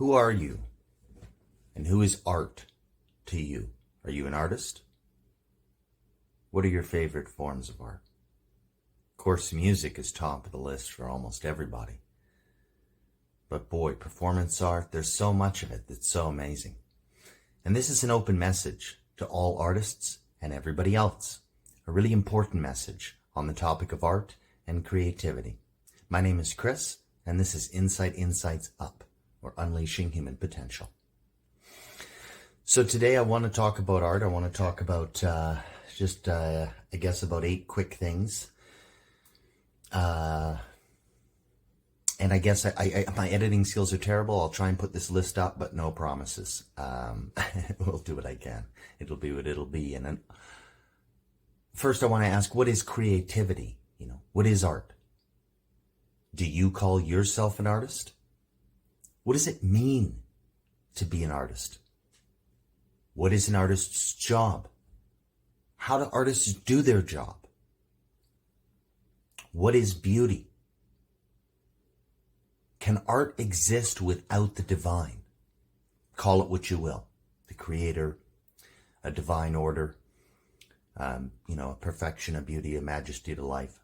Who are you? And who is art to you? Are you an artist? What are your favorite forms of art? Of course, music is top of the list for almost everybody. But boy, performance art, there's so much of it that's so amazing. And this is an open message to all artists and everybody else. A really important message on the topic of art and creativity. My name is Chris, and this is Insights Up, or Unleashing Human Potential. So today I want to talk about art. I want to talk about I guess about 8 quick things. And I guess my editing skills are terrible. I'll try and put this list up, but no promises. We'll do what I can. It'll be what it'll be. And then first I want to ask, what is creativity? What is art? Do you call yourself an artist? What does it mean to be an artist? What is an artist's job? How do artists do their job? What is beauty? Can art exist without the divine? Call it what you will. The creator, a divine order, a perfection, a beauty, a majesty to life.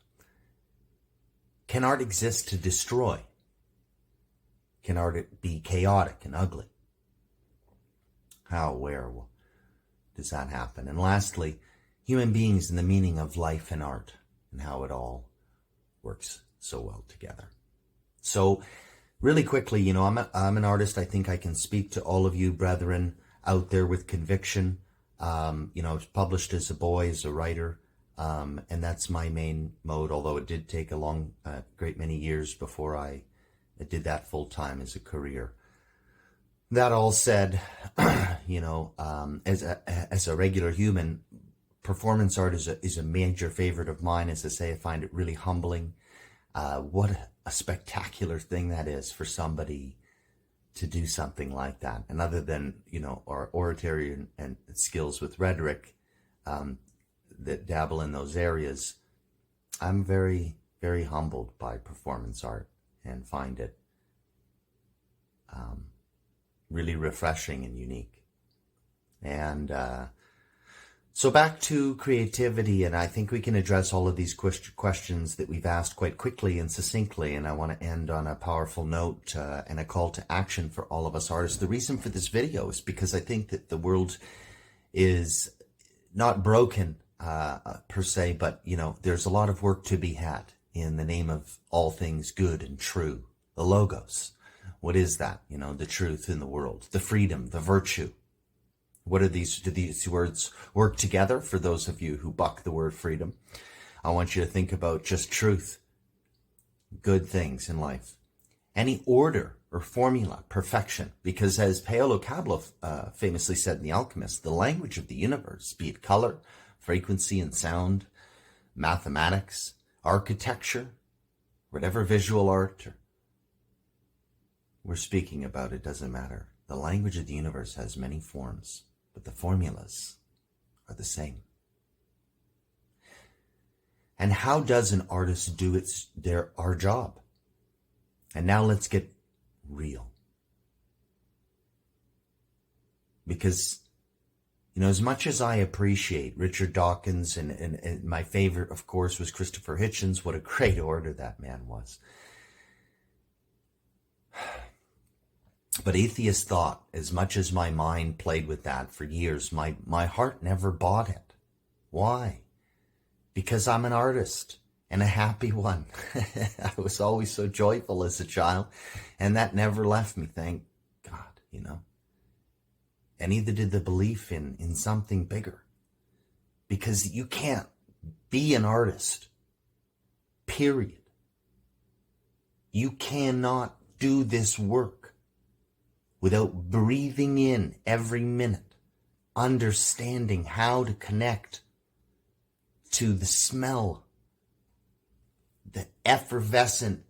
Can art exist to destroy? Can art be chaotic and ugly? How, where does that happen? And lastly, human beings and the meaning of life and art and how it all works so well together. So really quickly, I'm an artist. I think I can speak to all of you brethren out there with conviction. I was published as a boy, as a writer, and that's my main mode, although it did take a great many years before I did that full time as a career. That all said, as a regular human, performance art is a major favorite of mine. As I say, I find it really humbling. What a spectacular thing that is for somebody to do something like that. And other than, our oratory and skills with rhetoric that dabble in those areas, I'm very, very humbled by performance art and find it really refreshing and unique. And so back to creativity, and I think we can address all of these questions that we've asked quite quickly and succinctly, and I want to end on a powerful note and a call to action for all of us artists. The reason for this video is because I think that the world is not broken per se, but there's a lot of work to be had in the name of all things good and true. The logos. What is that? The truth in the world, the freedom, the virtue. What are these? Do these words work together? For those of you who buck the word freedom, I want you to think about just truth, good things in life, any order or formula, perfection. Because as Paolo Cablo famously said in The Alchemist, the language of the universe, be it color, frequency and sound, mathematics, architecture, whatever visual art we're speaking about, it doesn't matter. The language of the universe has many forms, but the formulas are the same. And how does an artist do our job? And now let's get real. Because, as much as I appreciate Richard Dawkins, and my favorite, of course, was Christopher Hitchens, what a great orator that man was. But atheist thought, as much as my mind played with that for years, my heart never bought it. Why? Because I'm an artist, and a happy one. I was always so joyful as a child, and that never left me, thank God, And neither did the belief in something bigger. Because you can't be an artist, period. You cannot do this work without breathing in every minute, understanding how to connect to the smell, the effervescent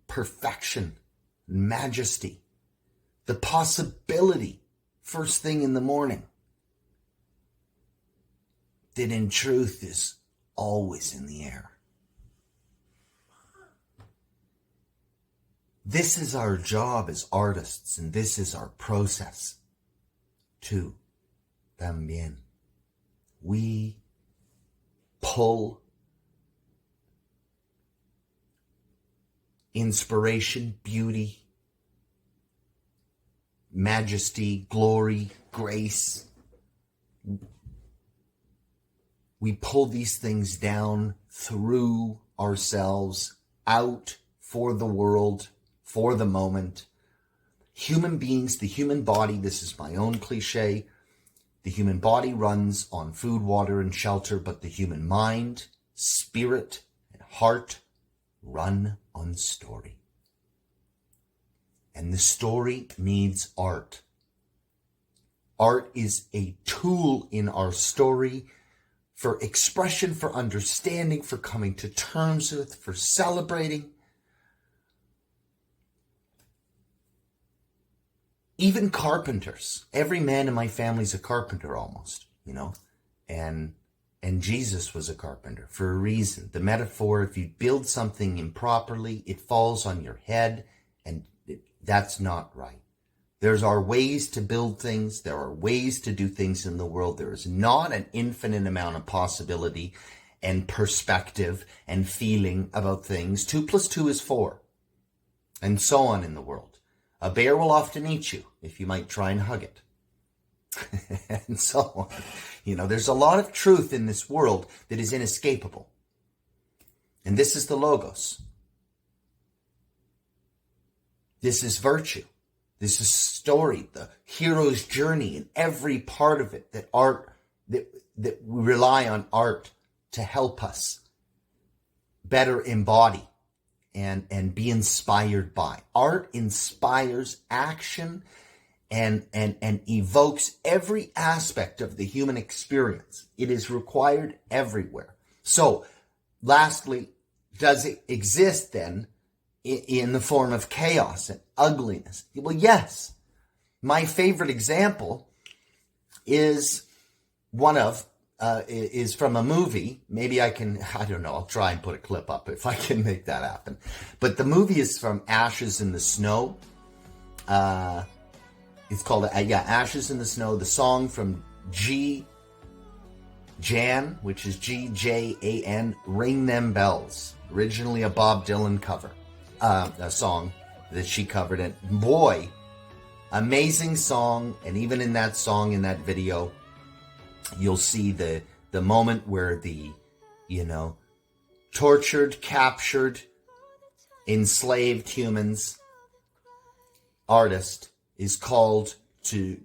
perfection, majesty, the possibility first thing in the morning that in truth is always in the air. This is our job as artists, and this is our process too. También. We pull inspiration, beauty, majesty, glory, grace. We pull these things down through ourselves, out for the world, for the moment. Human beings, the human body, this is my own cliche, the human body runs on food, water, and shelter, but the human mind, spirit, and heart run on story. And the story needs art. Art is a tool in our story for expression, for understanding, for coming to terms with, for celebrating. Even carpenters. Every man in my family's a carpenter almost, and Jesus was a carpenter for a reason. The metaphor, if you build something improperly, it falls on your head, and that's not right. There are ways to build things. There are ways to do things in the world. There is not an infinite amount of possibility and perspective and feeling about things. 2 + 2 is 4, and so on in the world. A bear will often eat you if you might try and hug it. And so on. There's a lot of truth in this world that is inescapable. And this is the Logos. This is virtue. This is story, the hero's journey in every part of it, that we rely on art to help us better embody and be inspired by. Art inspires action and evokes every aspect of the human experience. It is required everywhere. So, lastly, does it exist then in the form of chaos and ugliness? Well, yes. My favorite example is is from a movie. Maybe I don't know, I'll try and put a clip up if I can make that happen. But the movie is from Ashes in the Snow. It's called, Ashes in the Snow. The song from Jan, which is Gjan, Ring Them Bells. Originally a Bob Dylan cover. A song that she covered. And boy, amazing song. And even in that song, in that video, you'll see the moment where the, tortured, captured, enslaved humans artist is called to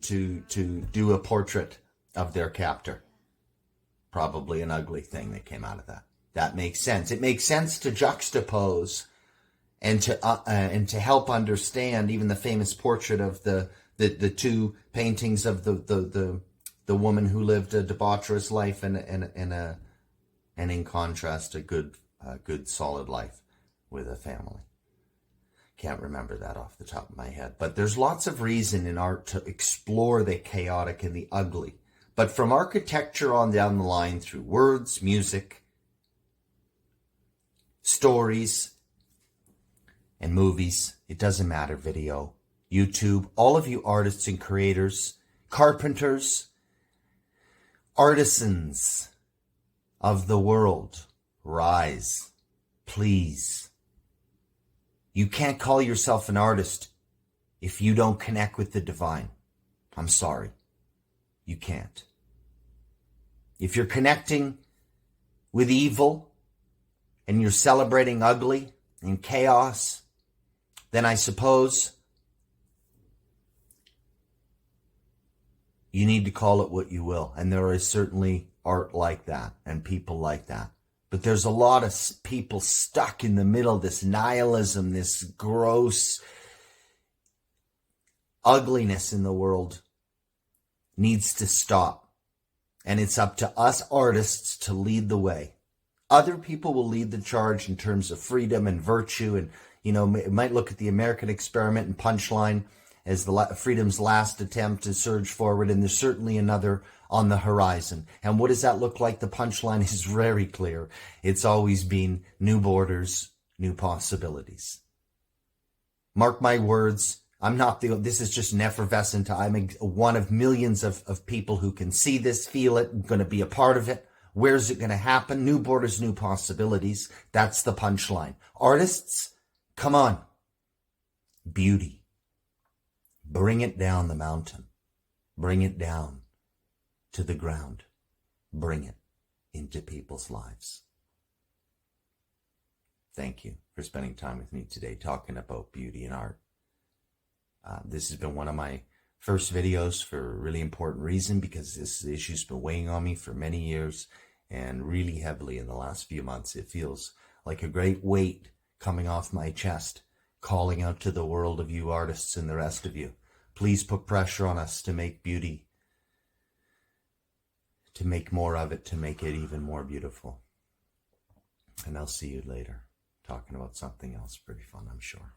do a portrait of their captor. Probably an ugly thing that came out of that. That makes sense. It makes sense to juxtapose and to help understand even the famous portrait of the two paintings of the woman who lived a debaucherous life and in contrast a good solid life with a family. Can't remember that off the top of my head, but there's lots of reason in art to explore the chaotic and the ugly. But from architecture on down the line, through words, music, stories, and movies, it doesn't matter, video, YouTube, all of you artists and creators, carpenters, artisans of the world, rise, please. You can't call yourself an artist if you don't connect with the divine. I'm sorry. You can't. If you're connecting with evil and you're celebrating ugly and chaos, then I suppose you need to call it what you will. And there is certainly art like that and people like that. But there's a lot of people stuck in the middle, this nihilism, this gross ugliness in the world needs to stop. And it's up to us artists to lead the way. Other people will lead the charge in terms of freedom and virtue. And, it might look at the American experiment and Punchline as the freedom's last attempt to surge forward. And there's certainly another on the horizon. And what does that look like? The Punchline is very clear. It's always been new borders, new possibilities. Mark my words. I'm not this is just an effervescent time. I'm one of millions of people who can see this, feel it, going to be a part of it. Where's it going to happen? New borders, new possibilities. That's the punchline. Artists, come on. Beauty. Bring it down the mountain. Bring it down to the ground. Bring it into people's lives. Thank you for spending time with me today talking about beauty and art. This has been one of my first videos for a really important reason, because this issue's been weighing on me for many years, and really heavily in the last few months. It feels like a great weight coming off my chest, calling out to the world of you artists and the rest of you. Please put pressure on us to make beauty, to make more of it, to make it even more beautiful. And I'll see you later, talking about something else pretty fun, I'm sure.